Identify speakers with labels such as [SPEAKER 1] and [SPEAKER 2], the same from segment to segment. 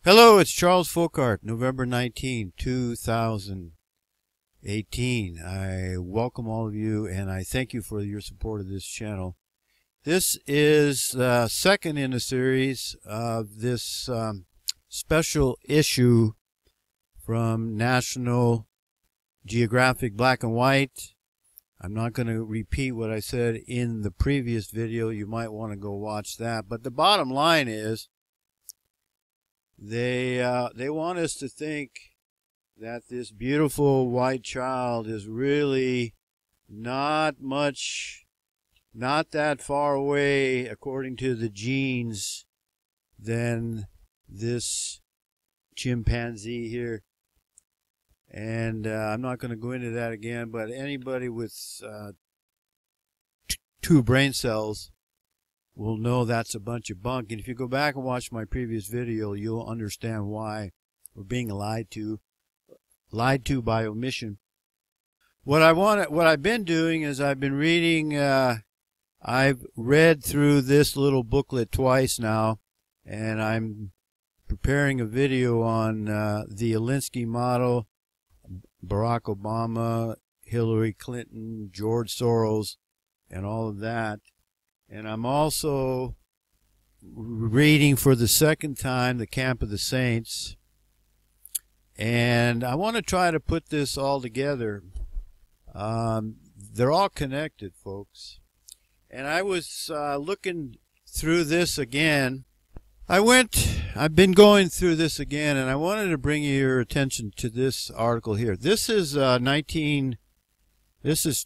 [SPEAKER 1] Hello, it's Charles Fockaert, November 19, 2018. I welcome all of you, and I thank you for your support of this channel. This is the second in a series of this special issue from National Geographic Black and White. I'm not going to repeat what I said in the previous video. You might want to go watch that. But the bottom line is, they want us to think that this beautiful white child is really not that far away, according to the genes, than this chimpanzee here. And I'm not going to go into that again, but anybody with two brain cells will know that's a bunch of bunk. And if you go back and watch my previous video, you'll understand why we're being lied to by omission. What I've been doing is I've been reading, I've read through this little booklet twice now, and I'm preparing a video on the Alinsky model, Barack Obama, Hillary Clinton, George Soros, and all of that. And I'm also reading for the second time The Camp of the Saints. And I want to try to put this all together. They're all connected, folks. And I was looking through this again. I've been going through this again, and I wanted to bring your attention to this article here. This is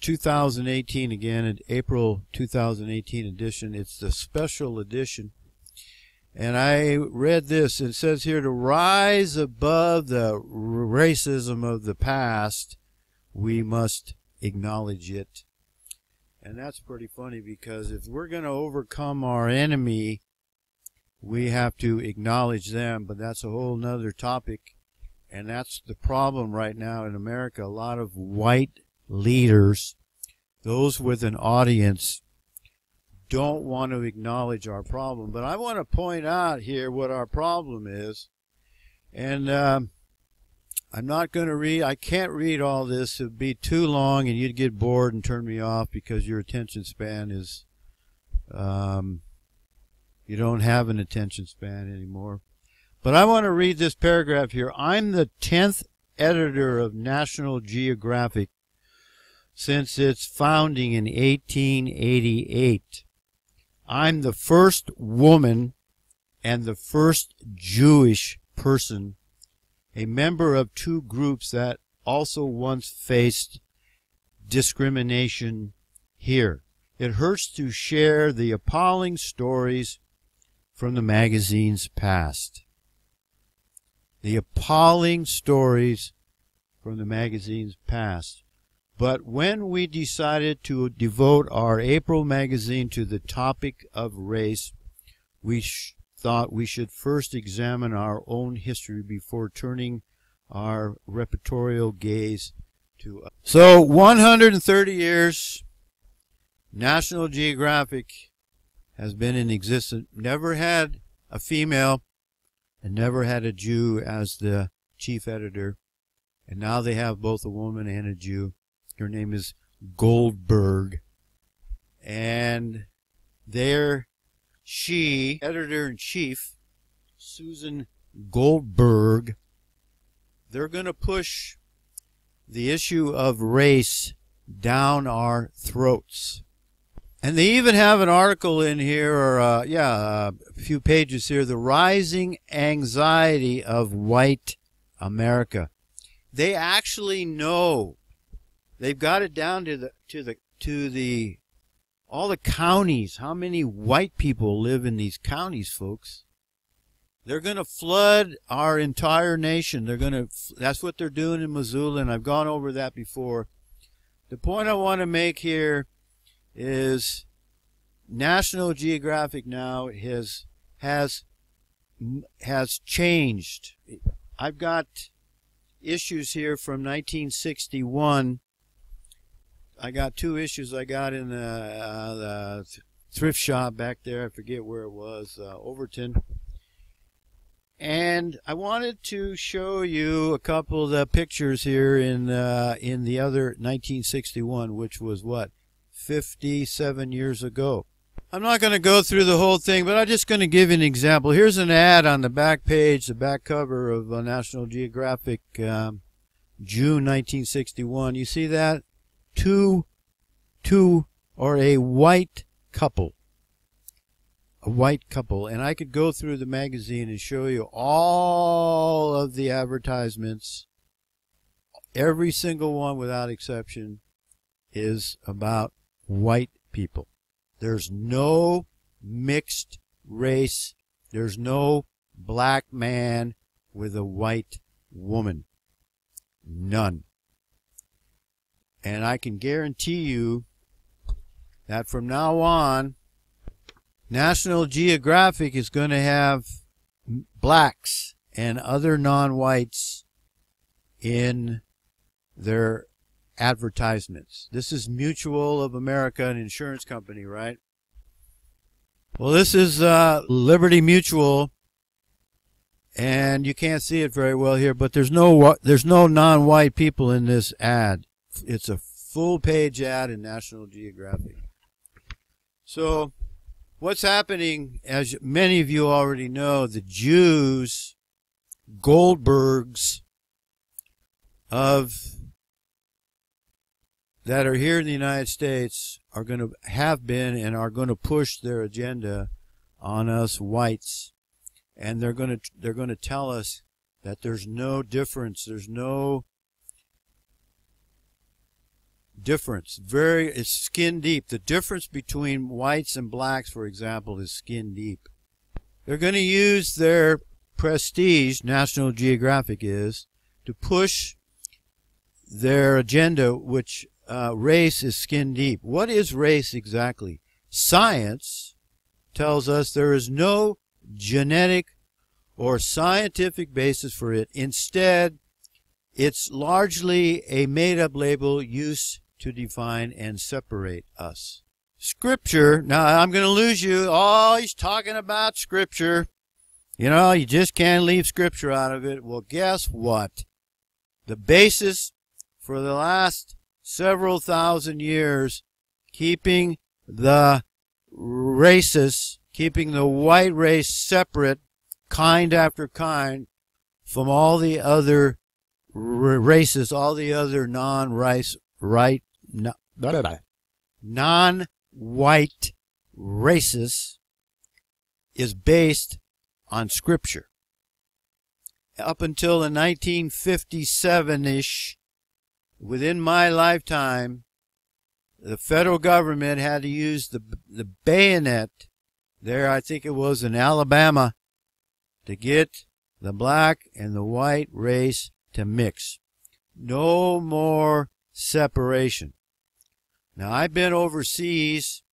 [SPEAKER 1] 2018 again, an April 2018 edition. It's the special edition. And I read this. It says here, to rise above the racism of the past, we must acknowledge it. And that's pretty funny, because if we're going to overcome our enemy, we have to acknowledge them. But that's a whole nother topic. And that's the problem right now in America. A lot of white leaders, those with an audience, don't want to acknowledge our problem. But I want to point out here what our problem is. And I'm not going to read, I can't read all this. It would be too long and you'd get bored and turn me off, because your attention span is, you don't have an attention span anymore. But I want to read this paragraph here. I'm the 10th editor of National Geographic since its founding in 1888. I'm the first woman and the first Jewish person, a member of two groups that also once faced discrimination here. It hurts to share the appalling stories from the magazine's past. The appalling stories from the magazine's past. But when we decided to devote our April magazine to the topic of race, we thought we should first examine our own history before turning our reportorial gaze to others. So 130 years, National Geographic has been in existence, never had a female, and never had a Jew as the chief editor. And now they have both a woman and a Jew. Her name is Goldberg, and she, editor-in-chief, Susan Goldberg, they're going to push the issue of race down our throats. And they even have an article in here, or a few pages here, the rising anxiety of white America. They actually know. They've got it down to all the counties. How many white people live in these counties, folks? They're going to flood our entire nation. That's what they're doing in Missoula, and I've gone over that before. The point I want to make here is National Geographic now has changed. I've got issues here from 1961. I got two issues I got in the thrift shop back there. I forget where it was, Overton. And I wanted to show you a couple of the pictures here in the other 1961, which was what, 57 years ago. I'm not going to go through the whole thing, but I'm just going to give you an example. Here's an ad on the back page, the back cover of National Geographic, June 1961. You see that? Two or a white couple. A white couple. And I could go through the magazine and show you all of the advertisements. Every single one without exception is about white people. There's no mixed race. There's no black man with a white woman. None. And I can guarantee you that from now on, National Geographic is going to have blacks and other non-whites in their advertisements. This is Mutual of America, an insurance company, right? Well, this is Liberty Mutual, and you can't see it very well here, but there's no non-white people in this ad. It's a full-page ad in National Geographic. So what's happening, as many of you already know, the Jews, Goldbergs that are here in the United States are going to have been and are going to push their agenda on us whites, and they're going to tell us that there's no difference. There's no difference. It's skin deep. The difference between whites and blacks, for example, is skin deep. They're going to use their prestige, National Geographic is, to push their agenda, which race is skin deep. What is race exactly? Science tells us there is no genetic or scientific basis for it. Instead, it's largely a made-up label used to define and separate us. Scripture, now I'm going to lose you. Oh, he's talking about Scripture. You know, you just can't leave Scripture out of it. Well, guess what? The basis for the last several thousand years, keeping the races, keeping the white race separate, kind after kind, from all the other races, all the other non-white races, is based on Scripture. Up until the 1957-ish, within my lifetime, the federal government had to use the bayonet there, I think it was in Alabama, to get the black and the white race to mix. No more separation. Now, I've been overseas,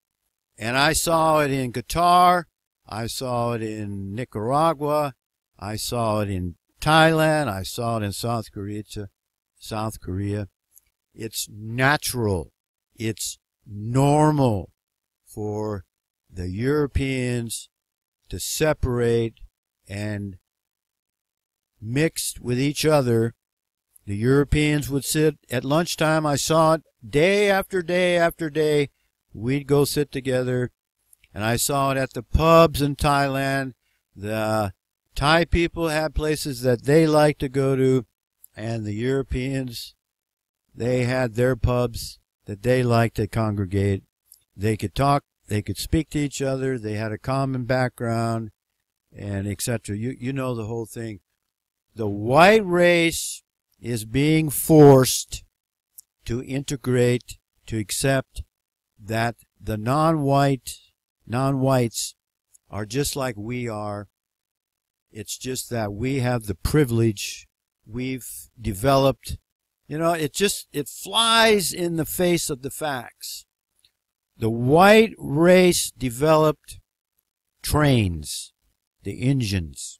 [SPEAKER 1] and I saw it in Qatar, I saw it in Nicaragua, I saw it in Thailand, I saw it in South Korea. It's natural, it's normal for the Europeans to separate and mix with each other. The Europeans would sit at lunchtime. I saw it day after day after day. We'd go sit together, and I saw it at the pubs in Thailand. The Thai people had places that they liked to go to, and the Europeans, they had their pubs that they liked to congregate. They could talk, they could speak to each other, they had a common background, and etc. You know the whole thing. The white race is being forced to integrate, to accept that the non-whites are just like we are. It's just that we have the privilege. We've developed, you know, it flies in the face of the facts. The white race developed trains, the engines,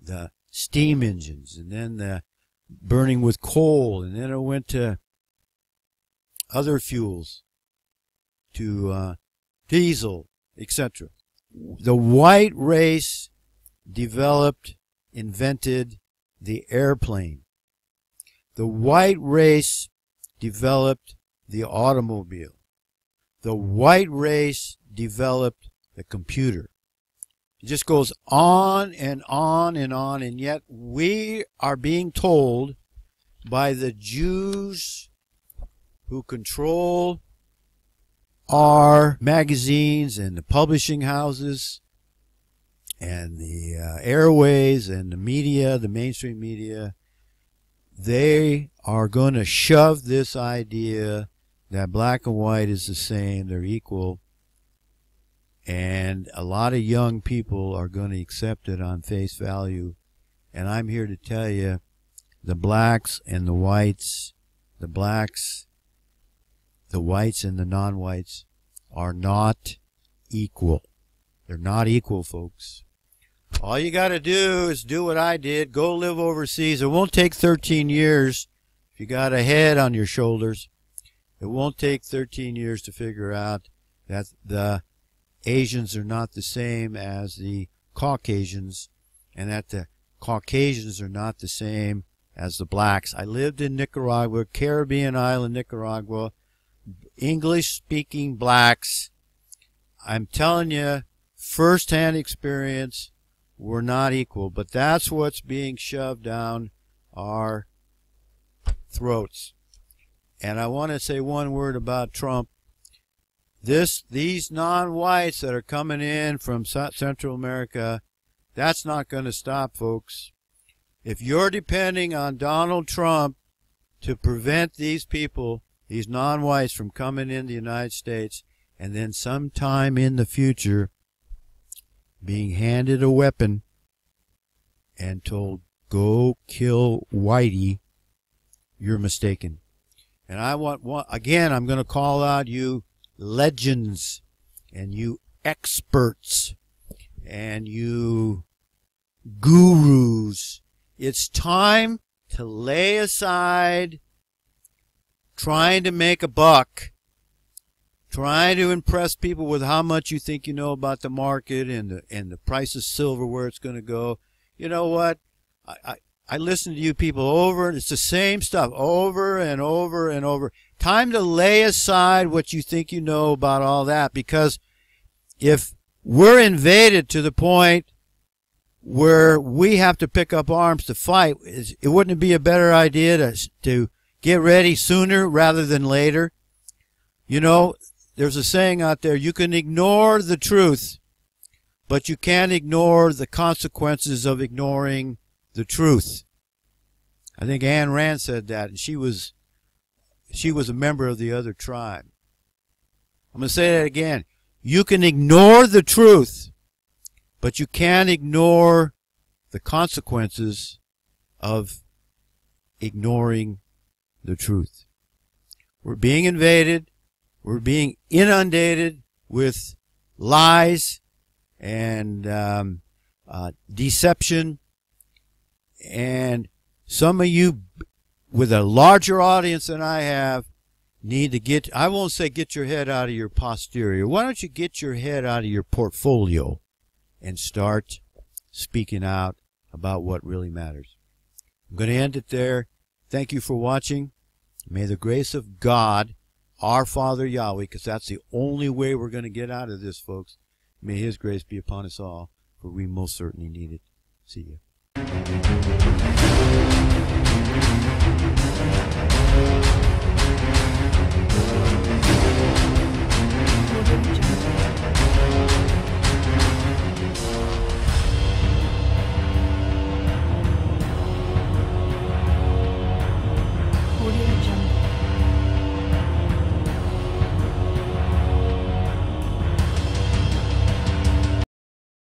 [SPEAKER 1] the steam engines, and then the burning with coal, and then it went to other fuels, to diesel, etc. The white race developed invented the airplane. The white race developed the automobile. The white race developed the computer. It just goes on and on and on, and yet we are being told by the Jews who control our magazines and the publishing houses and the airways and the media, the mainstream media, they are going to shove this idea that black and white is the same, they're equal, and a lot of young people are going to accept it on face value. And I'm here to tell you, the blacks and the whites, the whites and the non-whites are not equal. They're not equal, folks. All you got to do is do what I did. Go live overseas. It won't take 13 years if you got a head on your shoulders. It won't take 13 years to figure out that the Asians are not the same as the Caucasians, and that the Caucasians are not the same as the blacks. I lived in Nicaragua, Caribbean island, Nicaragua, English-speaking blacks. I'm telling you, first-hand experience, we're not equal. But that's what's being shoved down our throats. And I want to say one word about Trump. These non-whites that are coming in from Central America, that's not going to stop, folks. If you're depending on Donald Trump to prevent these people, these non-whites, from coming in the United States, and then sometime in the future being handed a weapon and told, go kill Whitey, you're mistaken. And I want again, I'm going to call out you legends and you experts and you gurus. It's time to lay aside trying to make a buck, trying to impress people with how much you think you know about the market and the price of silver, where it's going to go. You know what? I listen to you people over, and it's the same stuff over and over and over. Time to lay aside what you think you know about all that, because if we're invaded to the point where we have to pick up arms to fight, it wouldn't be a better idea to get ready sooner rather than later? You know, there's a saying out there, you can ignore the truth, but you can't ignore the consequences of ignoring the truth. I think Ayn Rand said that, and she was a member of the other tribe. I'm going to say that again. You can ignore the truth, but you can't ignore the consequences of ignoring the truth. We're being invaded. We're being inundated with lies and deception. And some of you with a larger audience than I have need to get, I won't say get your head out of your posterior. Why don't you get your head out of your portfolio and start speaking out about what really matters? I'm going to end it there. Thank you for watching. May the grace of God, our Father Yahweh, because that's the only way we're going to get out of this, folks. May His grace be upon us all, for we most certainly need it. See you.